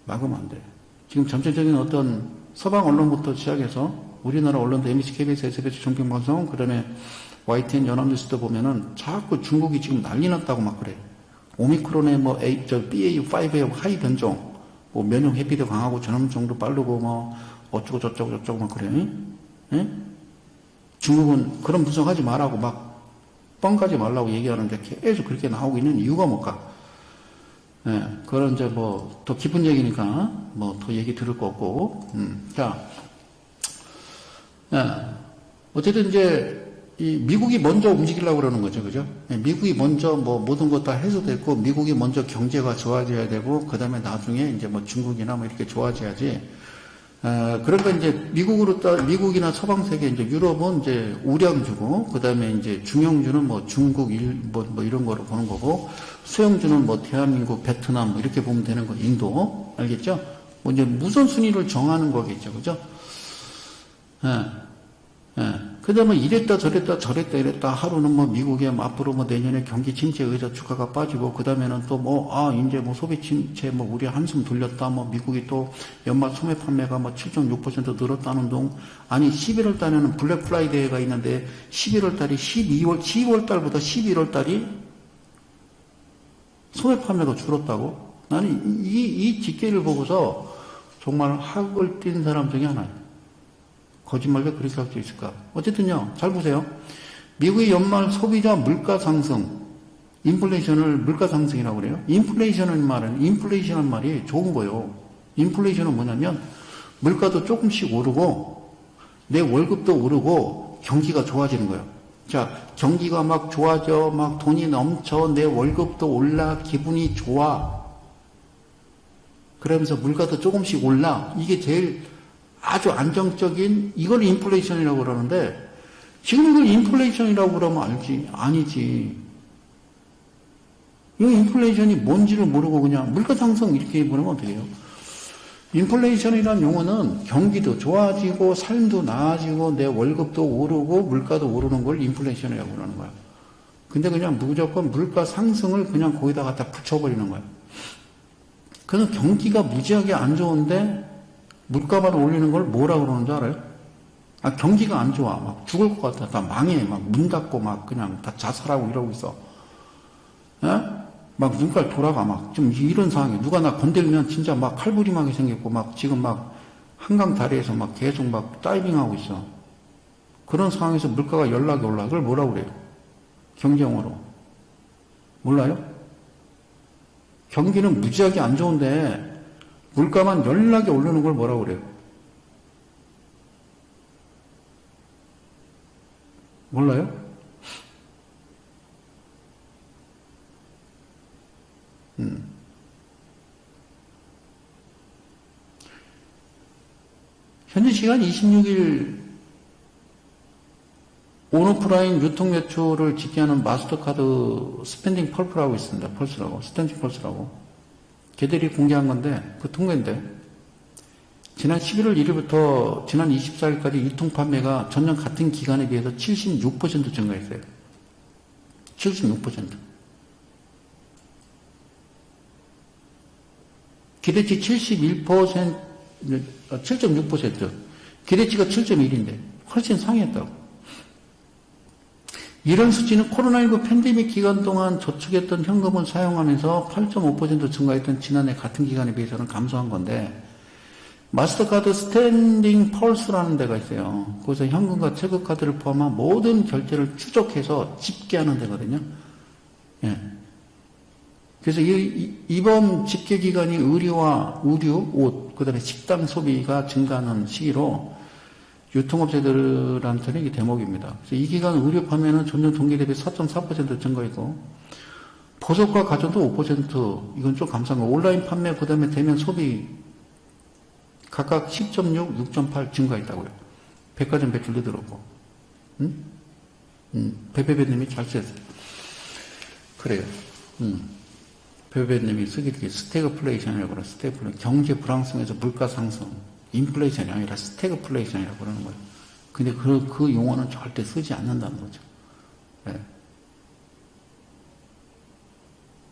막으면 안 돼. 지금 전체적인 어떤 서방 언론부터 시작해서 우리나라 언론도 MBC, KBS, SBS, 종편방송, 그 다음에 YTN 연합뉴스도 보면은 자꾸 중국이 지금 난리 났다고 막 그래. 오미크론의 BA5의 하이 변종, 면역 회피도 강하고 전염성도 빠르고 어쩌고 저쩌고 막 그래. 예? 중국은 그런 분석하지 말라고 막 뻥까지 말라고 얘기하는데 계속 그렇게 나오고 있는 이유가 뭘까? 예, 그런 이제 뭐 더 깊은 얘기니까 뭐 더 얘기 들을 거 없고, 자, 예, 어쨌든 이제 이 미국이 먼저 움직이려고 그러는 거죠, 그죠? 예, 미국이 먼저 뭐 모든 것 다 해소됐고 미국이 먼저 경제가 좋아져야 되고 그 다음에 나중에 이제 뭐 중국이나 뭐 이렇게 좋아져야지. 그러니까 이제 미국이나 서방 세계, 이제 유럽은 이제 우량주고, 그 다음에 이제 중형주는 뭐 중국, 뭐 이런 거로 보는 거고, 수형주는 뭐 대한민국, 베트남, 뭐 이렇게 보면 되는 거, 인도. 알겠죠? 뭐 이제 우선순위를 정하는 거겠죠. 그죠? 그 다음에 이랬다 이랬다 하루는 뭐 미국에 앞으로 뭐 내년에 경기 침체에 의해서 주가가 빠지고, 그 다음에는 또 뭐, 이제 뭐 소비 침체 뭐 우리 한숨 돌렸다, 뭐 미국이 또 연말 소매 판매가 뭐 7.6% 늘었다는 둥, 아니 11월 달에는 블랙 프라이데이가 있는데 11월 달이 12월 달보다 11월 달이 소매 판매가 줄었다고? 나는 이 집계를 보고서 정말 학을 띈 사람 중에 하나예요. 거짓말로 그렇게 할 수 있을까? 어쨌든요, 잘 보세요. 미국의 연말 소비자 물가 상승, 인플레이션을 물가 상승이라고 그래요. 인플레이션은 말이 좋은 거예요. 인플레이션은 뭐냐면, 물가도 조금씩 오르고, 내 월급도 오르고, 경기가 좋아지는 거예요. 자, 경기가 막 좋아져, 막 돈이 넘쳐, 내 월급도 올라, 기분이 좋아. 그러면서 물가도 조금씩 올라. 이게 제일 아주 안정적인, 이걸 인플레이션이라고 그러는데, 지금 이걸 인플레이션이라고 그러면 알지? 아니지. 이 인플레이션이 뭔지를 모르고 그냥 물가 상승 이렇게 보내면 어떻게 해요? 인플레이션이라는 용어는 경기도 좋아지고, 삶도 나아지고, 내 월급도 오르고, 물가도 오르는 걸 인플레이션이라고 그러는 거야. 근데 그냥 무조건 물가 상승을 그냥 거기다 갖다 붙여버리는 거야. 그래서 경기가 무지하게 안 좋은데, 물가만 올리는 걸 뭐라 그러는 줄 알아요? 경기가 안 좋아. 막 죽을 것 같아. 다 망해. 막 문 닫고 막 그냥 다 자살하고 이러고 있어. 에? 막 눈깔 돌아가. 막 좀 이런 상황이. 누가 나 건들면 진짜 막 칼부림하게 생겼고, 막 지금 막 한강 다리에서 막 계속 막 다이빙하고 있어. 그런 상황에서 물가가 연락이 올라. 그걸 뭐라 그래요? 경제용어로. 몰라요? 경기는 무지하게 안 좋은데, 물가만 연락이 오르는 걸 뭐라고 그래요? 몰라요? 현재 시간 26일 온오프라인 유통 매출을 집계하는 마스터카드 스펜딩 펄스라고 있습니다. 스탠딩 펄스라고. 걔들이 공개한 건데, 그 통계인데, 지난 11월 1일부터 지난 24일까지 유통 판매가 전년 같은 기간에 비해서 76% 증가했어요. 76%. 기대치 7.6%. 기대치가 7.1인데, 훨씬 상회했다고. 이런 수치는 코로나19 팬데믹 기간 동안 저축했던 현금을 사용하면서 8.5% 증가했던 지난해 같은 기간에 비해서는 감소한 건데, 마스터카드 스탠딩 펄스라는 데가 있어요. 거기서 현금과 체크카드를 포함한 모든 결제를 추적해서 집계하는 데거든요. 예. 그래서 이번 집계 기간이 의류와 의류, 옷, 그 다음에 식당 소비가 증가하는 시기로 유통업체들한테는 이게 대목입니다. 그래서 이 기간 의류 판매는 전년 동기 대비 4.4% 증가했고, 보석과 가전도 5%, 이건 좀 감사한 거. 온라인 판매, 그 다음에 대면 소비, 각각 10.6, 6.8 증가했다고요. 백화점 매출도 들었고. 배배배님이 잘 썼어요. 그래요. 배배배님이 쓰기를 스태그플레이션이라고 그래요. 스태그플레이션. 경제 불황성에서 물가 상승. 인플레이션이 아니라 스태그플레이션이라고 그러는 거예요. 근데 그 용어는 절대 쓰지 않는다는 거죠. 네.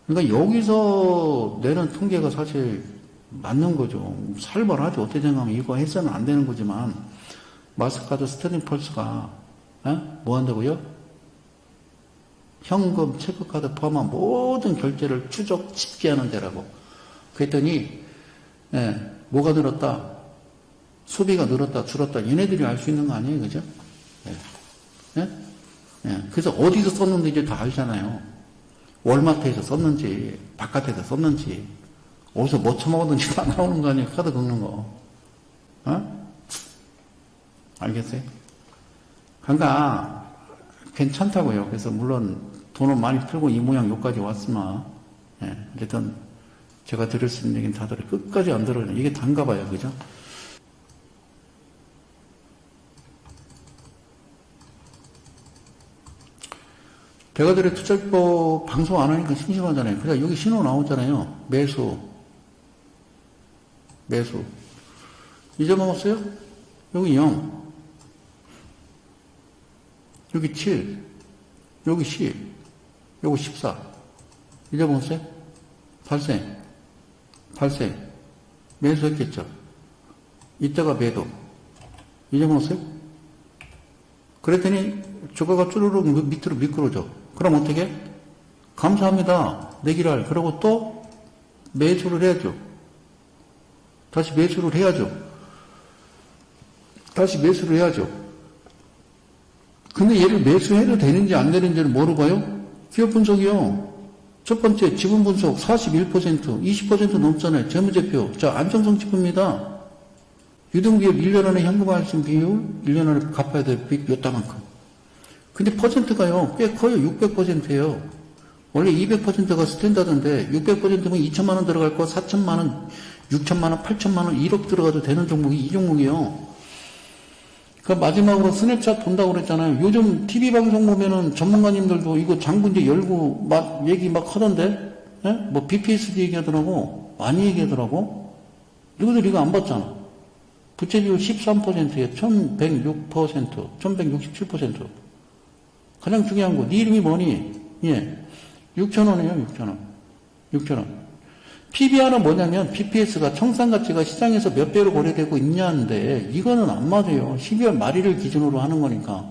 그러니까 여기서 내는 통계가 사실 맞는 거죠. 살벌하죠. 어떻게 생각하면 이거 해서는 안 되는 거지만, 마스터카드 스탠딩 펄스가, 뭐 한다고요? 현금, 체크카드 포함한 모든 결제를 추적 집계하는 데라고. 그랬더니, 뭐가 늘었다? 소비가 늘었다, 줄었다, 얘네들이 알 수 있는 거 아니에요, 그죠? 예? 예? 예. 그래서 어디서 썼는지 이제 다 알잖아요. 월마트에서 썼는지, 바깥에서 썼는지, 어디서 뭐 처먹었는지 다 나오는 거 아니에요, 카드 긁는 거. 어? 알겠어요? 그러니까, 괜찮다고요. 그래서 물론 돈을 많이 풀고 이 모양 요까지 왔으나, 예, 어쨌든 제가 들을 수 있는 얘기는 다 들어요. 끝까지 안 들어요. 이게 단가 봐요. 그죠? 배가들의 투자법 방송 안 하니까 심심하잖아요. 그래 여기 신호 나오잖아요. 매수. 잊어먹었어요? 여기 0. 여기 7. 여기 10. 여기 14. 잊어먹었어요? 발생. 매수했겠죠? 이때가 매도. 잊어먹었어요? 그랬더니 주가가 쭈르륵 밑으로 미끄러져. 그럼 어떻게? 감사합니다. 내기랄. 그러고 또 매수를 해야죠. 다시 매수를 해야죠. 근데 얘를 매수해도 되는지 안 되는지를 뭐로 봐요? 기업 분석이요. 첫 번째 지분 분석 41%, 20% 넘잖아요. 재무제표. 자, 안정성 지표입니다. 유동기업 1년 안에 현금 할수 비율, 1년 안에 갚아야 될 빚 요따만큼. 근데 퍼센트가요, 꽤 커요. 600%예요. 원래 200%가 스탠다드인데, 600%면 2천만 원 들어갈 거 4천만 원, 6천만 원, 8천만 원, 1억 들어가도 되는 종목이 이 종목이에요. 그 마지막으로 스냅샷 본다고 그랬잖아요. 요즘 TV방송 보면은 전문가님들도 이거 장부 이제 열고 막 얘기 막 하던데, 예? 뭐 BPSD 얘기하더라고. 많이 얘기하더라고. 누구들 이거 안 봤잖아. 부채비율 13%에 1106%, 1167%. 가장 중요한 거, 네 이름이 뭐니? 예. 6,000원이에요, 6,000원. PBR은 뭐냐면, BPS가 청산가치가 시장에서 몇 배로 거래되고 있냐는데, 이거는 안 맞아요. 12월 말일을 기준으로 하는 거니까.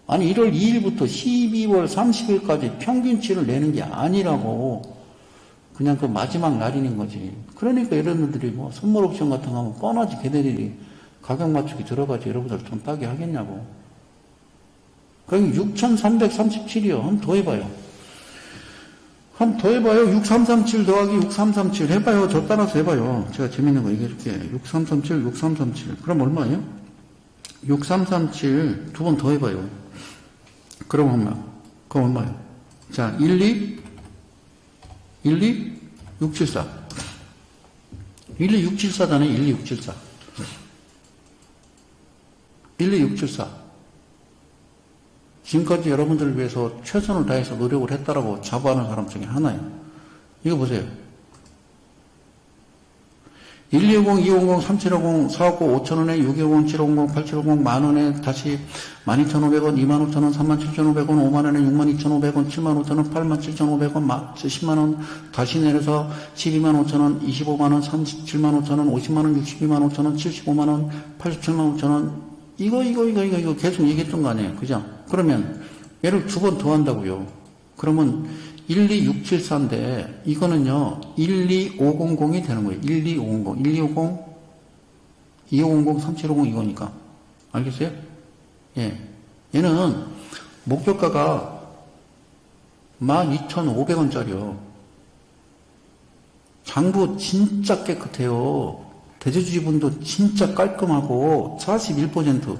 아니, 1월 2일부터 12월 30일까지 평균치를 내는 게 아니라고. 그냥 그 마지막 날인인 거지. 그러니까 여러분들이 뭐 선물 옵션 같은 거 하면 뻔하지. 걔네들이 가격 맞추기 들어가지. 여러분들 돈 따게 하겠냐고. 그럼 6,337이요. 한 번 더 해봐요. 6337 더하기 6337 해봐요. 저 따라서 해봐요. 제가 재밌는 거 얘기해줄게. 6337. 그럼 얼마예요? 6337 두 번 더 해봐요. 그럼 얼마예요? 자, 674. 12674잖아요. 12674. 지금까지 여러분들을 위해서 최선을 다해서 노력을 했다라고 자부하는 사람 중에 하나예요. 이거 보세요. 1250, 250, 3750, 450, 5천원에 6250, 750, 8750, 만원에 다시 12,500원, 25,000원, 37,500원, 5만원에 62,500원, 75,000원, 87,500원, 10만원, 다시 내려서 125,000원, 25만원, 37,500원, 50만원, 625,000원, 75만원, 87,500원, 이거 계속 얘기했던 거 아니에요. 그죠? 그러면 얘를 두 번 더 한다고요. 그러면 12674인데 이거는요 12500이 되는 거예요. 12500, 1250, 2500, 3750 이거니까. 알겠어요? 예. 얘는 목표가가 12,500원짜리요. 장부 진짜 깨끗해요. 대주주분도 진짜 깔끔하고 41%.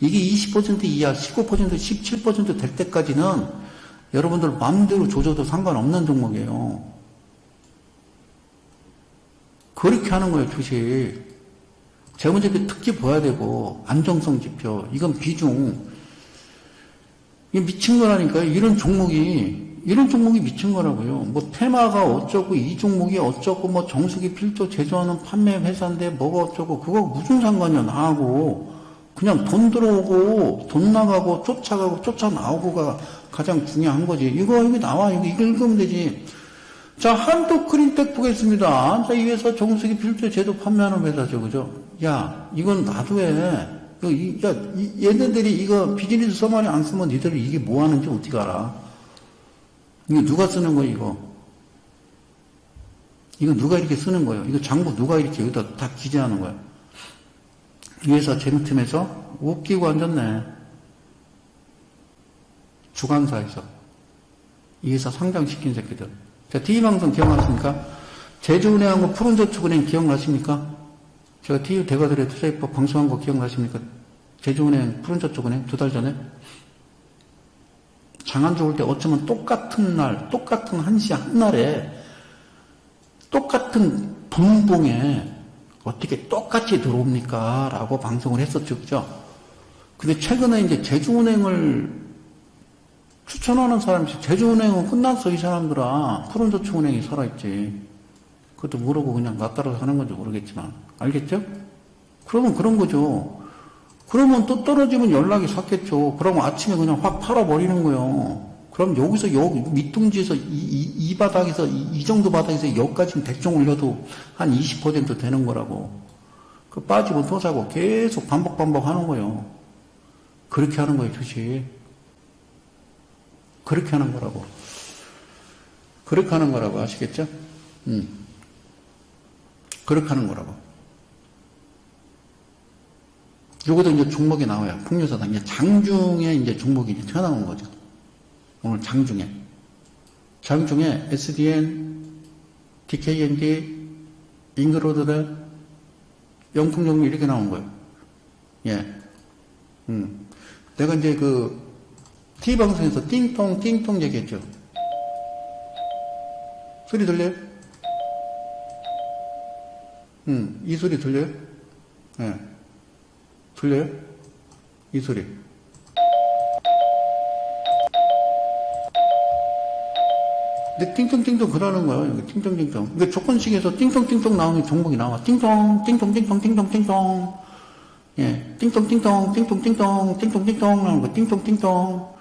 이게 20% 이하, 19%, 17% 될 때까지는 여러분들 마음대로 조져도 상관없는 종목이에요. 그렇게 하는 거예요, 주식. 재무제표 특히 봐야 되고, 안정성 지표, 이건 비중. 이게 미친 거라니까요. 이런 종목이 미친 거라고요. 뭐 테마가 어쩌고 이 종목이 어쩌고 뭐 정수기 필조 제조하는 판매 회사인데 뭐가 어쩌고 그거 무슨 상관이야 나하고. 그냥 돈 들어오고 돈 나가고 쫓아가고 쫓아나오고가 가장 중요한 거지. 이거 여기 나와. 이거 읽으면 되지. 자, 한도 크림텍 보겠습니다. 자, 이 회사 정수기 필조 제조 판매하는 회사죠. 그죠? 야, 이건 나도 해. 야, 얘네들이 이거 비즈니스 서머니 안 쓰면 니들이 이게 뭐 하는지 어떻게 알아? 이거 누가 쓰는 거예요, 이거? 이거 누가 이렇게 쓰는 거예요? 이거 장부 누가 이렇게 여기다 다 기재하는 거야? 이 회사 재무팀에서 웃기고 앉았네. 주관사에서. 이 회사 상장시킨 새끼들. 자, TV방송 기억나십니까? 제주은행하고 푸른저축은행 기억나십니까? 제가 TV 대가들의 투자입법 방송한 거 기억나십니까? 제주은행, 푸른저축은행 2달 전에. 장안 좋을 때 어쩌면 똑같은 날, 똑같은 한시 한날에, 똑같은 분봉에 어떻게 똑같이 들어옵니까? 라고 방송을 했었죠. 그죠? 근데 최근에 이제 제주은행을 추천하는 사람이 있어요. 제주은행은 끝났어, 이 사람들아. 푸른저축은행이 살아있지. 그것도 모르고 그냥 나 따라서 하는 건지 모르겠지만. 알겠죠? 그러면 그런 거죠. 그러면 또 떨어지면 연락이 삭겠죠. 그러면 아침에 그냥 확 팔아버리는 거예요. 그럼 여기서 여기 밑둥지에서 이 바닥에서 이 정도 바닥에서 여기까지는 대충 올려도 한 20% 되는 거라고. 그 빠지고 또 사고 계속 반복 하는 거예요. 그렇게 하는 거예요, 주식. 그렇게 하는 거라고. 그렇게 하는 거라고 아시겠죠? 그렇게 하는 거라고. 요것도 이제 종목이 나와요. 풍류사상. 이제 장중에 이제 종목이 이제 튀어나온 거죠. 오늘 장중에. 장중에 SDN, DKND, 잉그로드레, 영풍정리 이렇게 나온 거예요. 예. 내가 이제 그, T방송에서 띵통 얘기했죠. 소리 들려요? 이 소리 들려요? 예. 들려요? 이 소리. 근데 띵통띵통 그러는 거예요. 여기 띵통띵통. 그러니까 조건식에서 띵통띵통 나오는 종목이 나와. 띵통. 예. 띵통띵통 나오는 거. 띵통띵통.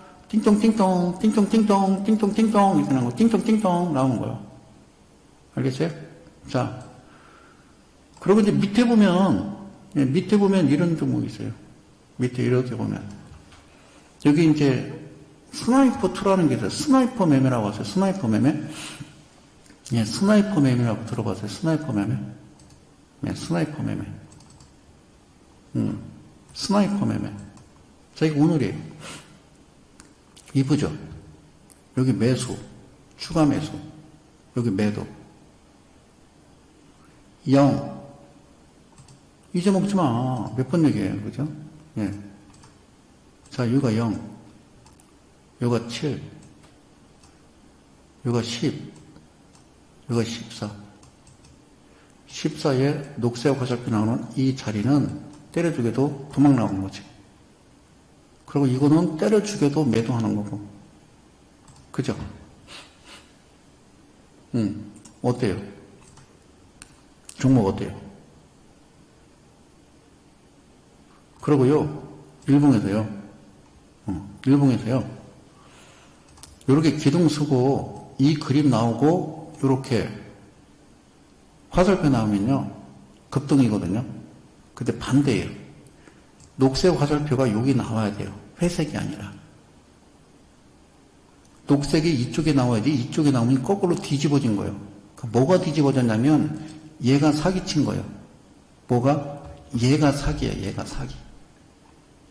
이렇게 나오는 거. 띵통띵통 나오는 거예요. 알겠어요? 자. 그리고 이제 밑에 보면, 예, 밑에 보면 이런 종목이 있어요. 밑에 이렇게 보면. 여기 이제 스나이퍼 2라는 게 있어요. 스나이퍼 매매라고 하세요. 스나이퍼 매매. 예, 스나이퍼 매매라고 들어봤어요. 스나이퍼 매매. 예, 스나이퍼 매매. 스나이퍼 매매. 자, 이거 오늘이에요. 이쁘죠? 여기 매수. 추가 매수. 여기 매도. 0. 잊어먹지 마. 몇 번 얘기해요. 그죠? 예. 자, 여기가 0. 여기가 7. 여기가 10. 여기가 14. 14에 녹색 화살표 나오는 이 자리는 때려주게도 도망 나오는 거지. 그리고 이거는 때려주게도 매도하는 거고. 그죠? 어때요? 종목 어때요? 그러고요, 일봉에서요, 요렇게 기둥 쓰고, 이 그림 나오고, 요렇게 화살표 나오면요, 급등이거든요. 근데 반대예요. 녹색 화살표가 여기 나와야 돼요. 회색이 아니라. 녹색이 이쪽에 나와야지, 이쪽에 나오면 거꾸로 뒤집어진 거예요. 뭐가 뒤집어졌냐면, 얘가 사기친 거예요. 뭐가? 얘가 사기야, 얘가 사기.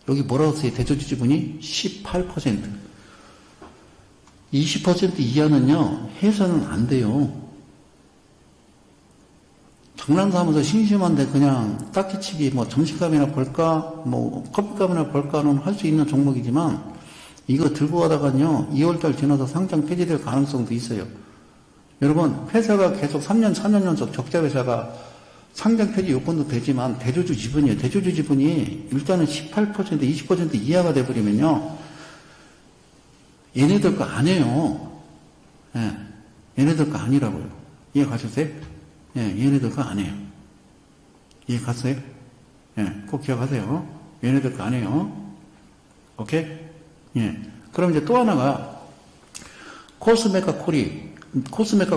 여기 뭐라고 써요? 대조주 지분이 18%. 20% 이하는요, 해서는 안 돼요. 장난삼아서 심심한데 그냥 딱지치기, 뭐 점심값이나 벌까, 뭐 커피값이나 벌까는 할 수 있는 종목이지만, 이거 들고 가다가요, 2월달 지나서 상장 폐지될 가능성도 있어요. 여러분, 회사가 계속 3년, 4년 연속 적자 회사가 상장 폐지 요건도 되지만 대조주 지분이에요. 대조주 지분이 일단은 18%, 20% 이하가 돼버리면요, 얘네들 거 아니에요. 예, 얘네들 거 아니라고요. 이해 가셨어요? 예, 얘네들 거 아니에요. 이해 갔어요? 예, 꼭 기억하세요. 얘네들 거 아니에요. 오케이? 예. 그럼 이제 또 하나가 코스메카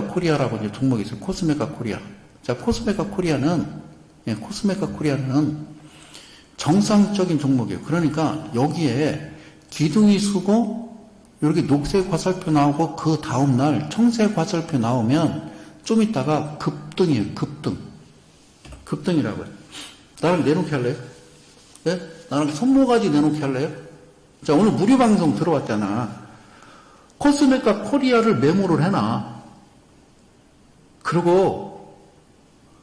코리아라고 이제 종목이 있어요. 코스메카 코리아. 자, 코스메카 코리아는 정상적인 종목이에요. 그러니까 여기에 기둥이 서고 이렇게 녹색 화살표 나오고 그 다음날 청색 화살표 나오면 좀 있다가 급등이에요. 급등이라고요. 나랑 내놓게 할래요? 예? 나랑 손모가지 내놓게 할래요? 자, 오늘 무료 방송 들어왔잖아. 코스메카 코리아를 메모를 해놔. 그리고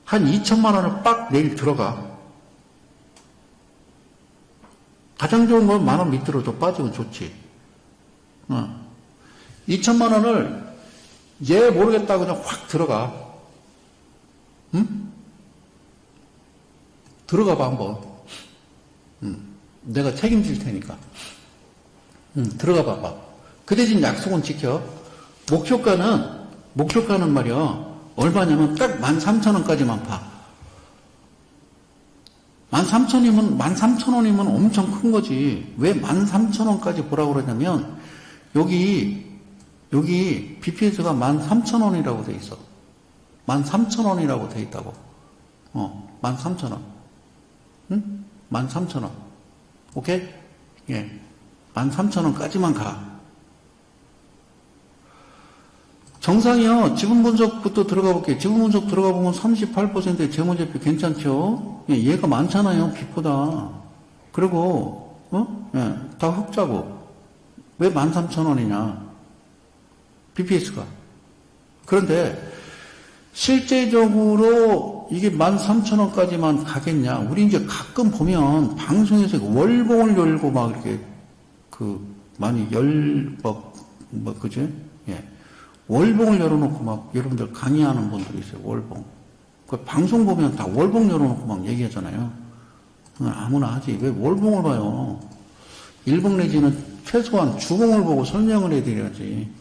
한 2천만 원을 빡 내일 들어가. 가장 좋은 건 10,000원 밑으로 더 빠지면 좋지. 2천만 원을 얘 모르겠다 그냥 확 들어가. 응? 들어가 봐 한번. 내가 책임질 테니까. 들어가 봐봐. 그 대신 약속은 지켜. 목표가는 말이야. 얼마냐면 딱 13,000원까지만 파. 13,000원이면 엄청 큰 거지. 왜 13,000원까지 보라고 그러냐면, 여기 BPS가 13,000원이라고 돼 있어. 13,000원이라고 돼 있다고. 13,000원. 응? 13,000원. 오케이? 예. 13,000원까지만 가. 정상이요. 지분 분석부터 들어가 볼게요. 지분 분석 들어가 보면 38%의 재무제표 괜찮죠? 예, 얘가 많잖아요. 비포다. 그리고, 예, 다 흑자고. 왜 13,000원이냐? BPS가. 그런데, 실제적으로 이게 13,000원까지만 가겠냐? 우리 이제 가끔 보면 방송에서 월봉을 열고 막 이렇게 많이 그지? 예. 월봉을 열어놓고 막 여러분들 강의하는 분들이 있어요. 월봉. 그 방송 보면 다 월봉 열어놓고 막 얘기하잖아요. 아무나 하지. 왜 월봉을 봐요? 일봉 내지는 최소한 주봉을 보고 설명을 해드려야지.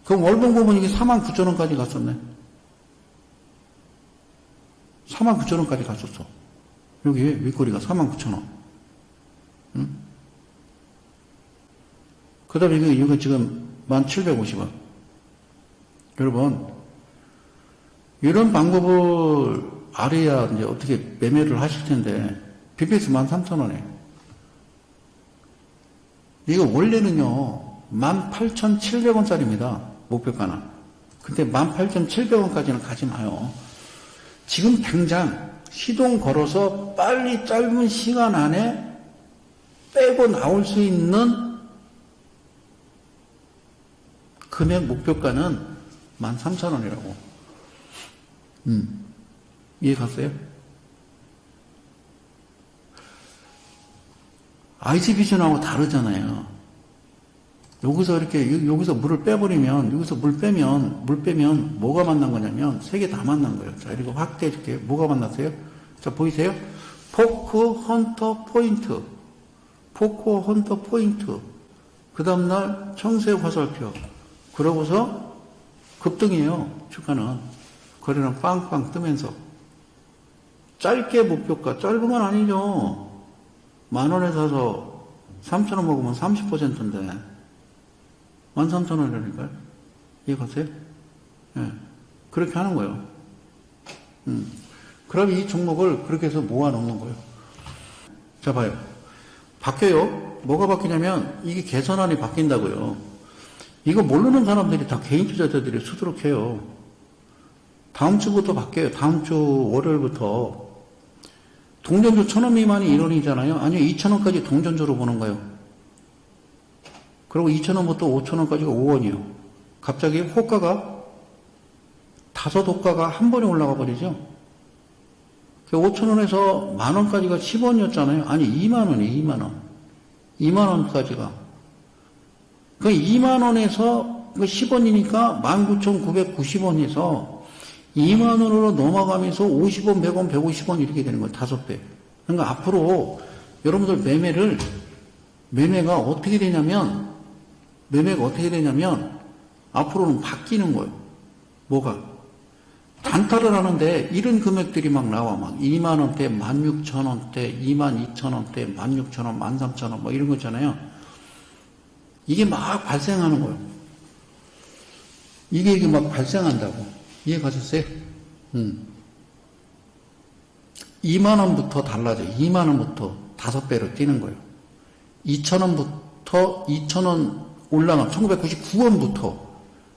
그럼 월봉 보면 이게 49,000원까지 갔었네. 49,000원까지 갔었어. 여기 윗꼬리가 49,000원. 응? 그 다음에 이거 지금 1,750원. 여러분, 이런 방법을 알아야 이제 어떻게 매매를 하실 텐데, BPS 13,000원에. 이거 원래는요, 18,700원짜리입니다. 목표가는. 근데 18,700원까지는 가지 마요. 지금 당장 시동 걸어서 빨리 짧은 시간 안에 빼고 나올 수 있는 금액 목표가는 13,000원이라고. 이해 갔어요? ICBC하고 다르잖아요. 여기서 여기서 물을 빼버리면, 여기서 물 빼면 뭐가 만난 거냐면, 세 개 다 만난 거예요. 자, 이거 확대해 줄게요. 뭐가 만났어요? 자, 보이세요? 포크 헌터 포인트. 포크 헌터 포인트. 그 다음날 청색 화살표. 그러고서 급등이에요. 주가는. 거래는 빵빵 뜨면서. 짧게 목표가, 짧은 건 아니죠. 10,000원에 사서 3,000원 먹으면 30%인데 13,000원이라니까요. 이해 가세요? 예. 그렇게 하는 거예요. 그럼 이 종목을 그렇게 해서 모아놓는 거예요. 자, 봐요. 바뀌어요. 뭐가 바뀌냐면 이게 개선안이 바뀐다고요. 이거 모르는 사람들이 다 개인 투자자들이 수두룩해요. 다음 주부터 바뀌어요. 다음 주 월요일부터. 동전주 1,000원 미만이 1원이잖아요. 아니요, 2,000원까지 동전주로 보는 거예요. 그리고 2,000원부터 5,000원까지가 5원이에요. 갑자기 호가가, 5호가가 한 번에 올라가 버리죠. 5,000원에서 10,000원까지가 10원이었잖아요. 아니, 20,000원이에요, 20,000원. 20,000원까지가. 그 20,000원에서 10원이니까 19,990원에서 20,000원으로 넘어가면서 50원, 100원, 150원 이렇게 되는 거예요. 5배. 그러니까 앞으로 여러분들 매매가 어떻게 되냐면 앞으로는 바뀌는 거예요. 뭐가? 단타를 하는데 이런 금액들이 막 나와. 막 20,000원대, 16,000원대, 22,000원대, 16,000원, 13,000원 뭐 이런 거 있잖아요. 이게 막 발생하는 거예요. 이게 막 발생한다고. 이해 가셨어요? 20,000원부터 달라져요. 20,000원부터 5배로 뛰는 거예요. 2,000원부터 2,000원 올라가면 1999원부터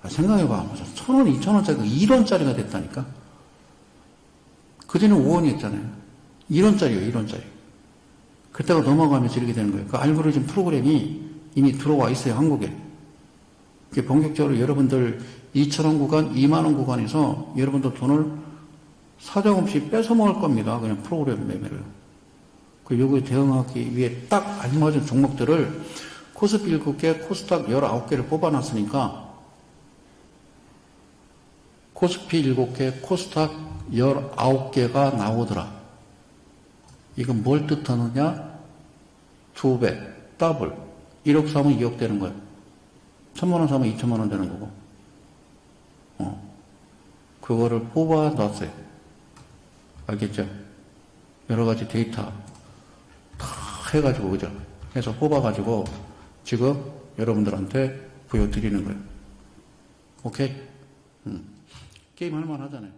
생각해봐. 1,000원, 2,000원짜리가 1원짜리가 됐다니까. 그전에 5원이었잖아요. 1원짜리요, 1원짜리. 그때가 넘어가면서 이렇게 되는 거예요. 그 알고리즘 프로그램이 이미 들어와 있어요, 한국에. 본격적으로 여러분들 2,000원 구간, 2만원 구간에서 여러분들 돈을 사정없이 뺏어 먹을 겁니다. 그냥 프로그램 매매를. 요거에 대응하기 위해 딱 알맞은 종목들을 코스피 7개, 코스닥 19개를 뽑아놨으니까 코스피 7개, 코스닥 19개가 나오더라. 이건 뭘 뜻하느냐? 2배, 더블. 1억 사면 2억 되는 거예요. 1,000만 원 사면 2,000만 원 되는 거고. 그거를 뽑아놨어요. 알겠죠? 여러 가지 데이터 다 해가지고, 그죠? 해서 뽑아가지고 지금 여러분들한테 보여드리는 거예요. 오케이? 게임 할만 하잖아요.